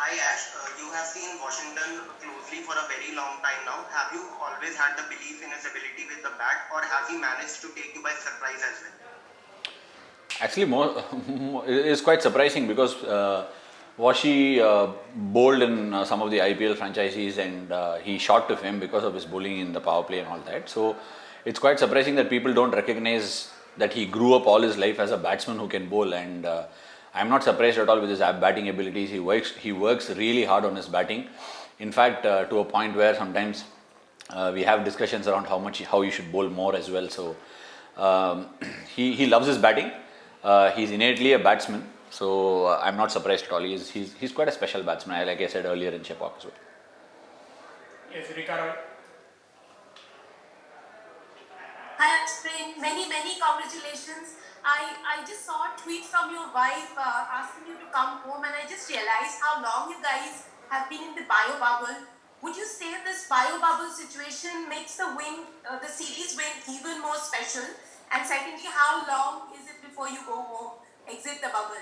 Hi Ash, you have seen Washington closely for a very long time now. Have you always had the belief in his ability with the bat, or has he managed to take you by surprise as well? Actually, it is quite surprising because Washi bowled in some of the IPL franchises and he shot to fame because of his bowling in the power play and all that. So it's quite surprising that people don't recognize that he grew up all his life as a batsman who can bowl. And I'm not surprised at all with his batting abilities. He works really hard on his batting. In fact, to a point where sometimes we have discussions around how you should bowl more as well. So um, he loves his batting. He's innately a batsman, so I'm not surprised at all. He's quite a special batsman, like I said earlier in Chepak as well. Yes, Ricardo. Hi Ashwin, many congratulations. I just saw a tweet from your wife asking you to come home, and I just realized how long you guys have been in the bio bubble. Would you say this bio bubble situation makes the series win even more special? And secondly, how long is it before you go home, exit the bubble?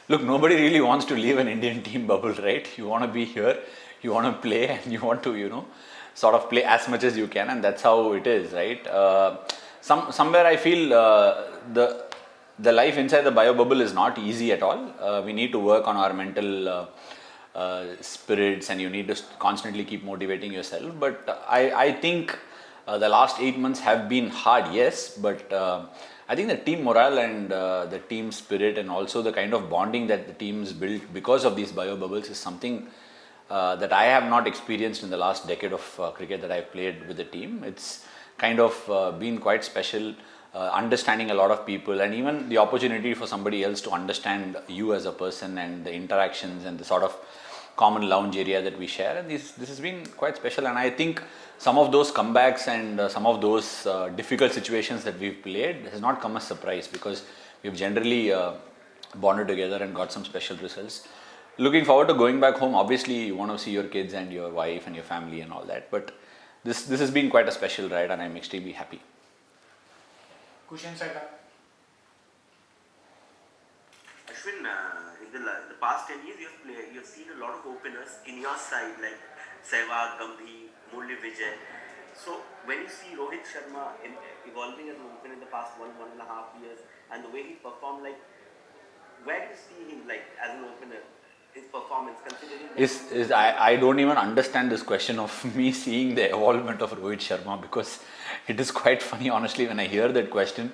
Look, nobody really wants to leave an Indian team bubble, right? You want to be here, you want to play, and you want to, sort of play as much as you can, and that's how it is, right? Somewhere I feel the life inside the bio bubble is not easy at all. We need to work on our mental spirits, and you need to constantly keep motivating yourself. But I think the last 8 months have been hard, yes, but I think the team morale and the team spirit and also the kind of bonding that the teams built because of these bio bubbles is something that I have not experienced in the last decade of cricket that I've played with the team. It's kind of been quite special, understanding a lot of people, and even the opportunity for somebody else to understand you as a person and the interactions and the sort of common lounge area that we share. And this has been quite special. And I think some of those comebacks and some of those difficult situations that we've played has not come as surprise because we've generally bonded together and got some special results. Looking forward to going back home. Obviously, you want to see your kids and your wife and your family and all that. But this has been quite a special ride, and I'm extremely happy. Kushan Saika. Ashwin, in the past 10 years, you've seen a lot of openers in your side like Sehwag, Gambhir, Murli Vijay. So when you see Rohit Sharma evolving as an opener in the past 1.5 years, and the way he performed, like where do you see him like as an opener? His performance, considering that I don't even understand this question of me seeing the evolvement of Rohit Sharma because it is quite funny, honestly, when I hear that question.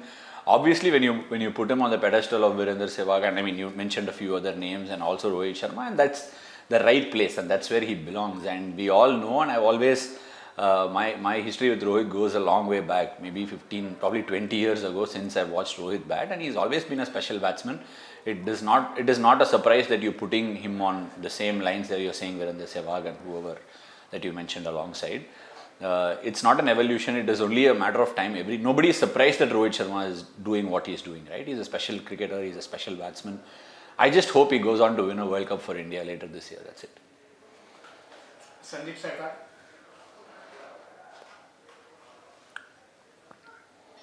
Obviously, when you put him on the pedestal of Virender Sehwag, and I mean you mentioned a few other names and also Rohit Sharma, and that's the right place and that's where he belongs. And we all know, and I've always my history with Rohit goes a long way back, maybe 15, probably 20 years ago since I've watched Rohit bat, and he's always been a special batsman. It is not a surprise that you're putting him on the same lines that you're saying Virender Sehwag and whoever that you mentioned alongside. It's not an evolution. It is only a matter of time. Nobody is surprised that Rohit Sharma is doing what he's doing. Right? He's a special cricketer. He's a special batsman. I just hope he goes on to win a World Cup for India later this year. That's it. Sandeep Saika.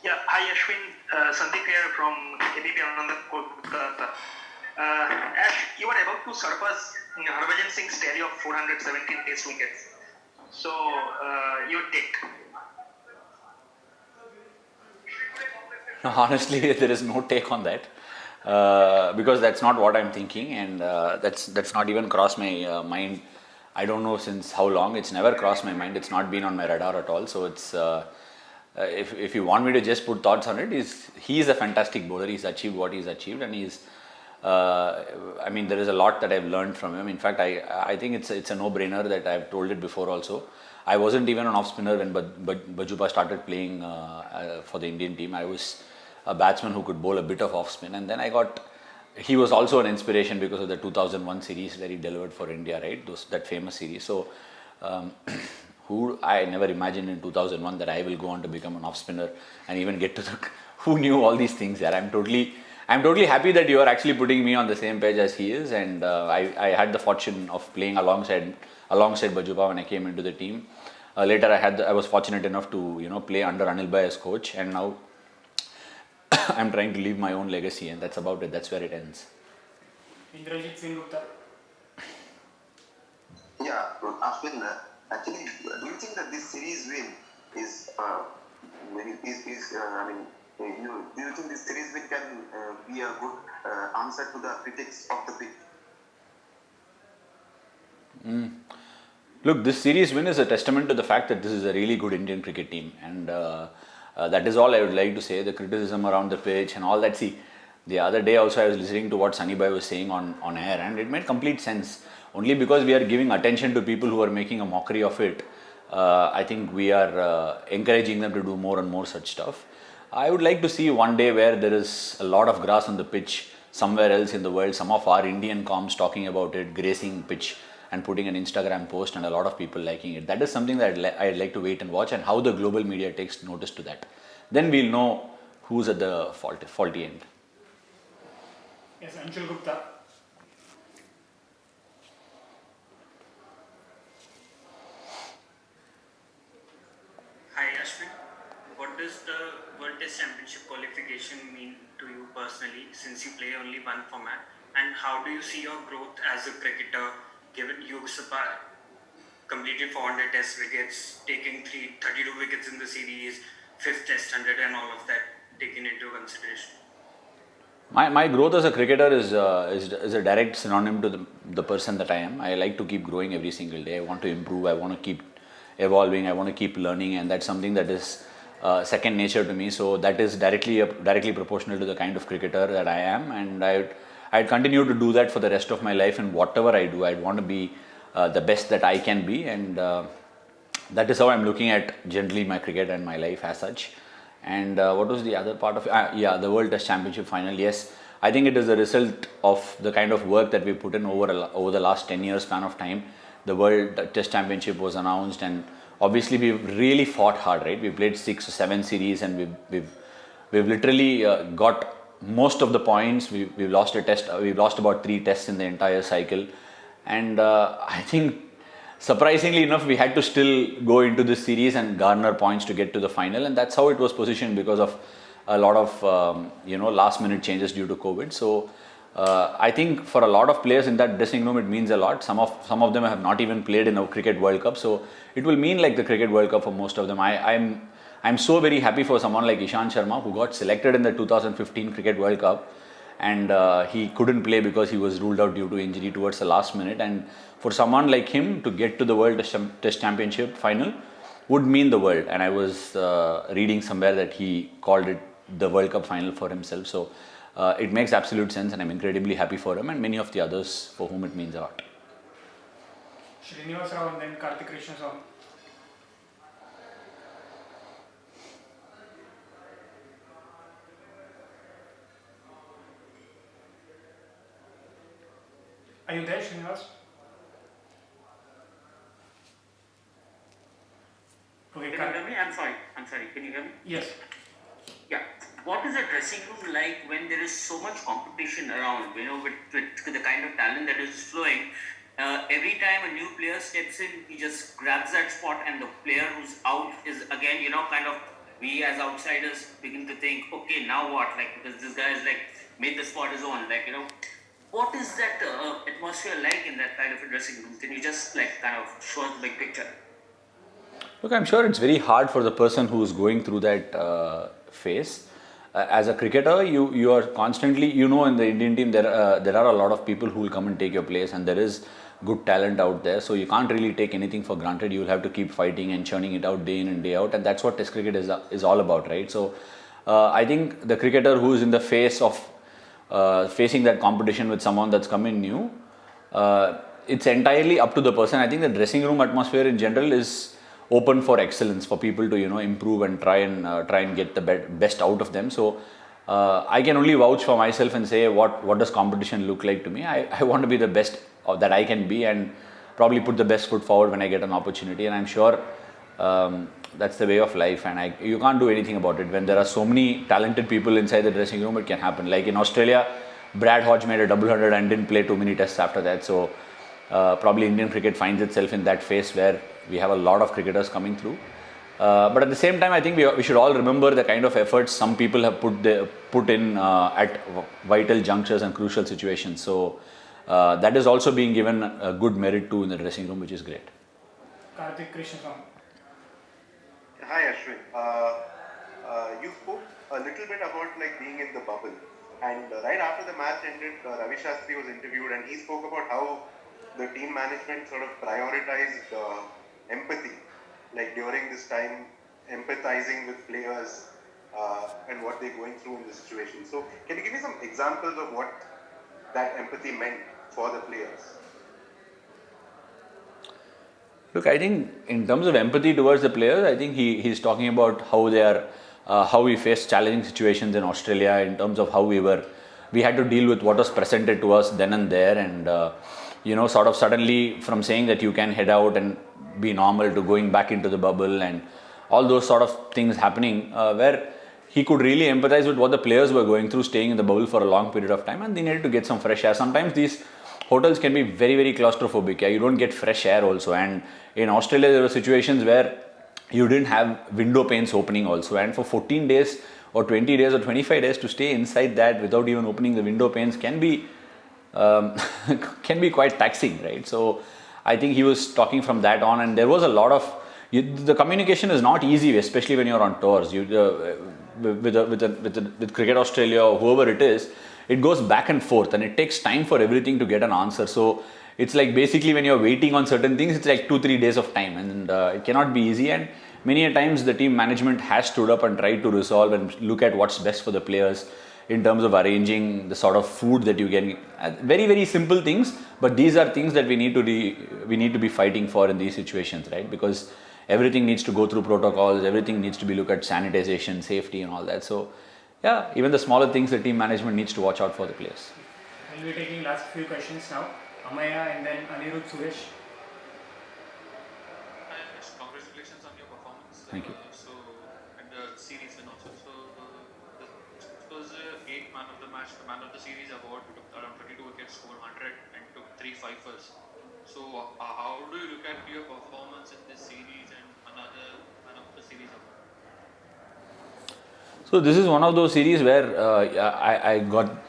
Yeah, hi Ashwin, Sandeep here from ABP Ananda Kolkata. Ash, you are about to surpass Harbhajan Singh's tally of 417 test wickets. So, your take? No, honestly, there is no take on that because that's not what I'm thinking, and that's not even crossed my mind. I don't know since how long. It's never crossed my mind. It's not been on my radar at all. So it's if you want me to just put thoughts on it, he's a fantastic bowler. He's achieved what he's achieved, and he's. I mean, there is a lot that I've learned from him. In fact, I think it's a no-brainer that I've told it before also. I wasn't even an off-spinner when Bajupa started playing for the Indian team. I was a batsman who could bowl a bit of off-spin, and then he was also an inspiration because of the 2001 series where he delivered for India, right? That famous series. So, who I never imagined in 2001 that I will go on to become an off-spinner and even get to who knew all these things there. I'm totally happy that you are actually putting me on the same page as he is, and I had the fortune of playing alongside Bajupa when I came into the team. Later, I was fortunate enough to play under Anil Bhai as coach, and now I'm trying to leave my own legacy, and that's about it. That's where it ends. Indrajit Singh Gupta. Yeah, Ashwin, actually, do you think that this series win is, I mean, do you think this series win can be a good answer to the critics of the pitch? Look, this series win is a testament to the fact that this is a really good Indian cricket team, and that is all I would like to say. The criticism around the pitch and all that. See, the other day also I was listening to what Sunny Bhai was saying on air, and it made complete sense. Only because we are giving attention to people who are making a mockery of it, I think we are encouraging them to do more and more such stuff. I would like to see one day where there is a lot of grass on the pitch somewhere else in the world, some of our Indian comms talking about it, gracing pitch and putting an Instagram post and a lot of people liking it. That is something that I'd like to wait and watch, and how the global media takes notice to that. Then we'll know who's at the faulty end. Yes, Anshul Gupta. Hi Ashwin, what does the World Test Championship qualification mean to you personally, since you play only one format? And how do you see your growth as a cricketer, given you completed 400 Test wickets, taking 32 wickets in the series, 5th Test 100 and all of that taken into consideration? My growth as a cricketer is a direct synonym to the person that I am. I like to keep growing every single day. I want to improve. I want to keep evolving. I want to keep learning, and that's something that is second nature to me. So that is directly proportional to the kind of cricketer that I am, and I'd continue to do that for the rest of my life. And whatever I do, I'd want to be the best that I can be, and that is how I'm looking at generally my cricket and my life as such. And what was the other part of it? The World Test Championship final. Yes, I think it is a result of the kind of work that we put in over the last 10 years span of time. The World Test Championship was announced, and obviously we've really fought hard, right? We played 6 or 7 series, and we've literally got most of the points. We've lost a test. We've lost about 3 tests in the entire cycle, and I think, surprisingly enough, we had to still go into this series and garner points to get to the final, and that's how it was positioned because of a lot of last minute changes due to COVID. So I think for a lot of players in that dressing room, it means a lot. Some of them have not even played in a Cricket World Cup, so it will mean like the Cricket World Cup for most of them. I'm so very happy for someone like Ishant Sharma, who got selected in the 2015 Cricket World Cup, and he couldn't play because he was ruled out due to injury towards the last minute. And for someone like him to get to the World Test Championship final would mean the world. And I was reading somewhere that he called it the World Cup final for himself. So it makes absolute sense, and I'm incredibly happy for him and many of the others for whom it means a lot. Srinivas Rao and then Karthik Krishnaswamy. Are you there, Srinivas? Okay, Can you hear me? I'm sorry. Can you hear me? Yes. Yeah. What is the dressing room like when there is so much competition around, with the kind of talent that is flowing? Every time a new player steps in, he just grabs that spot, and the player who's out is again, kind of, we as outsiders begin to think, okay, now what? Because this guy has made the spot his own, what is that atmosphere like in that kind of a dressing room? Can you just kind of show us the big picture? Look, I'm sure it's very hard for the person who is going through that phase. As a cricketer, you are constantly, in the Indian team, there are a lot of people who will come and take your place, and there is good talent out there. So you can't really take anything for granted. You will have to keep fighting and churning it out day in and day out, and that's what Test cricket is all about, right? So I think the cricketer who is in the face of facing that competition with someone that's coming new, it's entirely up to the person. I think the dressing room atmosphere in general is open for excellence, for people to improve and try and get the best out of them. So I can only vouch for myself and say what does competition look like to me. I want to be the best that I can be, and probably put the best foot forward when I get an opportunity. And I'm sure that's the way of life, and you can't do anything about it. When there are so many talented people inside the dressing room, it can happen. Like in Australia, Brad Hodge made a double hundred and didn't play too many tests after that. So probably Indian cricket finds itself in that phase where we have a lot of cricketers coming through. But at the same time, I think we should all remember the kind of efforts some people have put in at vital junctures and crucial situations. So that is also being given a good merit to in the dressing room, which is great. Karthik Krishnaswamy. Hi Ashwin. You spoke a little bit about like being in the bubble, and right after the match ended, Ravi Shastri was interviewed, and he spoke about how the team management sort of prioritized empathy, like during this time, empathizing with players and what they're going through in the situation. So, can you give me some examples of what that empathy meant for the players? Look, I think in terms of empathy towards the players, I think he's talking about how they are, how we faced challenging situations in Australia, in terms of how we had to deal with what was presented to us then and there, and sort of suddenly from saying that you can head out and be normal to going back into the bubble and all those sort of things happening, where he could really empathize with what the players were going through, staying in the bubble for a long period of time, and they needed to get some fresh air. Sometimes these hotels can be very, very claustrophobic. Yeah, you don't get fresh air also. And in Australia, there were situations where you didn't have window panes opening also. And for 14 days or 20 days or 25 days to stay inside that without even opening the window panes can be can be quite taxing, right? So I think he was talking from that on, and there was a lot of the communication is not easy, especially when you're on tours. With Cricket Australia or whoever it is, it goes back and forth, and it takes time for everything to get an answer. So it's like basically when you're waiting on certain things, it's like 2-3 days of time, and it cannot be easy. And many a times the team management has stood up and tried to resolve and look at what's best for the players in terms of arranging the sort of food that you get. Very, very simple things, but these are things that we need to be fighting for in these situations, right? Because everything needs to go through protocols, everything needs to be looked at sanitation, safety and all that. So yeah, even the smaller things the team management needs to watch out for the players. We'll be taking last few questions now. Amaya and then Anirudh Suresh. Congratulations on your performance. Thank you. And the series and also. This was a 8 man of the match, the man of the series award. Took around 32 wickets, scored 100 and took 3 fifers. So how do you look at your performance in this series and another man of the series award? So this is one of those series where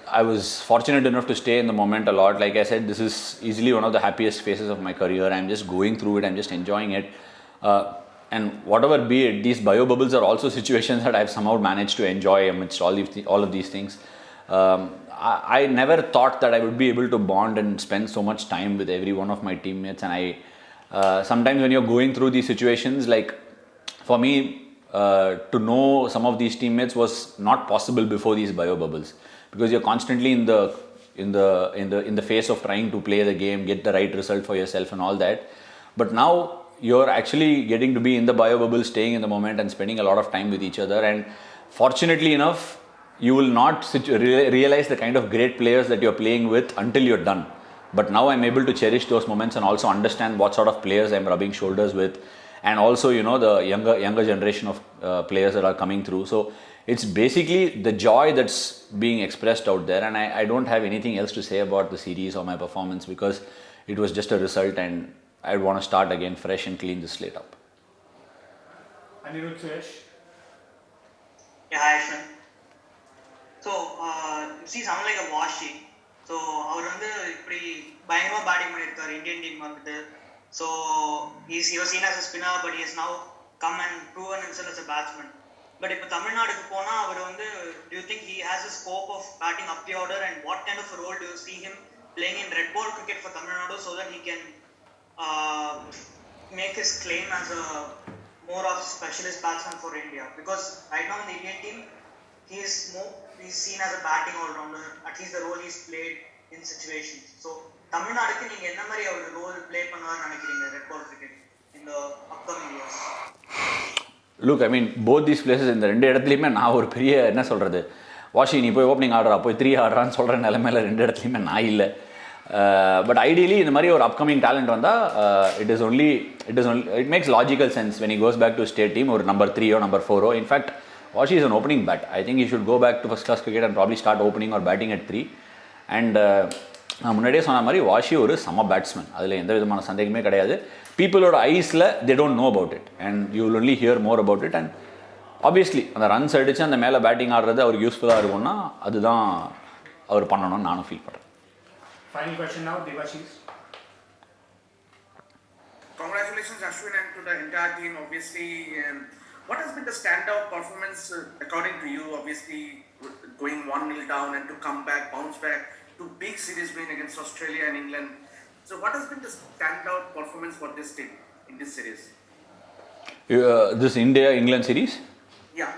I was fortunate enough to stay in the moment a lot. Like I said, this is easily one of the happiest phases of my career. I'm just going through it. I'm just enjoying it. And whatever be it, these bio bubbles are also situations that I've somehow managed to enjoy amidst all of these things. I never thought that I would be able to bond and spend so much time with every one of my teammates. And sometimes when you're going through these situations, like for me, to know some of these teammates was not possible before these bio bubbles, because you're constantly in the face of trying to play the game, get the right result for yourself and all that. But now you're actually getting to be in the bio bubble, staying in the moment and spending a lot of time with each other. And fortunately enough, you will not realize the kind of great players that you're playing with until you're done. But now I'm able to cherish those moments and also understand what sort of players I'm rubbing shoulders with, and also the younger generation of players that are coming through. So it's basically the joy that's being expressed out there, and I don't have anything else to say about the series or my performance, because it was just a result, and I want to start again fresh and clean the slate up. Anirudh Suresh. Yeah, hi Ashwin. So, you see someone like a Washi. So, அவர் வந்து இப்படி பயங்கரமாக batting பண்ணியிருக்காரு Indian team வந்துட்டு. So, he was seen as a spinner, but he has now come and proven himself as a batsman. But இப்போ தமிழ்நாடுக்கு போனால் அவர் வந்து, do you think he has a scope of batting up the order, and what kind of a role do you see him playing in red ball cricket for Tamil Nadu so that he can make his claim as a more of specialist batsman for India? Because right now in the Indian team, he's seen as a batting all-rounder, at least the role he's played in situations. So, Tamil Nadu நீங்க என்ன மாதிரி அவர் role play பண்ணுவார்னு நினைக்கிறீங்க red ball cricket in the upcoming years? Look, I mean, both these places, இந்த ரெண்டு இடத்துலையுமே நான் ஒரு பெரிய என்ன சொல்கிறது, வாஷி நீ போய் ஓப்பனிங் ஆடுறா, போய் 3 ஆடுறான்னு சொல்கிற நிலைமையில ரெண்டு இடத்துலையுமே நான் இல்லை. பட் ஐடியலி இந்த மாதிரி ஒரு அப்கமிங் டேலண்ட் வந்தால் it makes logical sense when he goes back to state team, ஒரு number 3 or number 4. In fact, Washi is an opening bat. I think he should go back to first class cricket and probably start opening or batting at 3. And நான் முன்னாடியே சொன்ன மாதிரி washi ஒரு செம batsman, அதில் எந்த விதமான சந்தேகமே கிடையாது. பீப்புளோட ஐஸில் they don't know about it, and you will only hear more about it. And obviously அந்த ரன்ஸ் அடித்து அந்த மேலே பேட்டிங் ஆடுறது அவருக்கு யூஸ்ஃபுல்லாக இருக்கும்னா அதுதான் அவர் பண்ணணும்னு நானும் ஃபீல் பண்ணுறேன். Final question now, Devashish. Congratulations, Ashwin, and to the entire team. Obviously, what has been the standout performance according to you? Obviously, going 1-0 down and to come back, bounce back to big series win against Australia and England. So, what has been the standout performance for this team in this series? This India-England series? Yeah.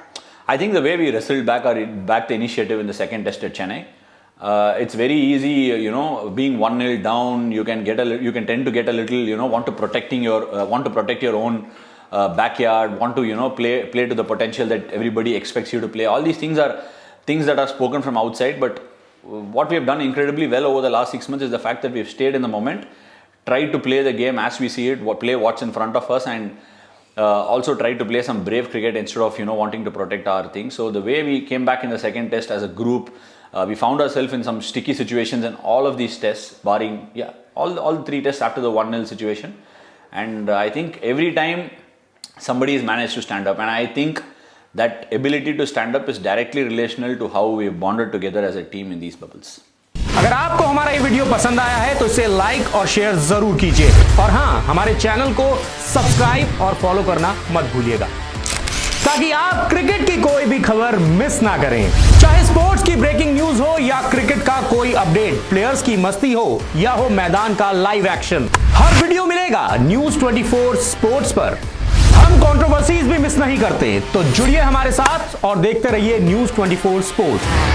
I think the way we wrestled back the initiative in the second test at Chennai, it's very easy, being 1-0 down, you can tend to get a little, want to protect your own backyard, want to, play to the potential that everybody expects you to play. All these things are things that are spoken from outside, but what we have done incredibly well over the last 6 months is the fact that we've stayed in the moment, tried to play the game as we see it, play what's in front of us, and also tried to play some brave cricket instead of wanting to protect our things. So the way we came back in the second test as a group, we found ourselves in some sticky situations in all of these tests, barring all 3 tests after the 1-0 situation. And I think every time somebody has managed to stand up, and I think that ability to stand up is directly relational to how we have bonded together as a team in these bubbles. अगर आपको हमारा ये video पसंद आया है तो इसे like और शेयर जरूर कीजिए और हाँ, हमारे चैनल को सब्सक्राइब और फॉलो करना मत भूलिएगा ताकि आप क्रिकेट की कोई भी खबर मिस ना करें। चाहे स्पोर्ट्स की ब्रेकिंग न्यूज हो या क्रिकेट का कोई अपडेट, प्लेयर्स की मस्ती हो या हो मैदान का लाइव एक्शन, हर वीडियो मिलेगा न्यूज 24 स्पोर्ट्स पर। हम कंट्रोवर्सीज भी मिस नहीं करते, तो जुड़िए हमारे साथ और देखते रहिए न्यूज 24 स्पोर्ट्स।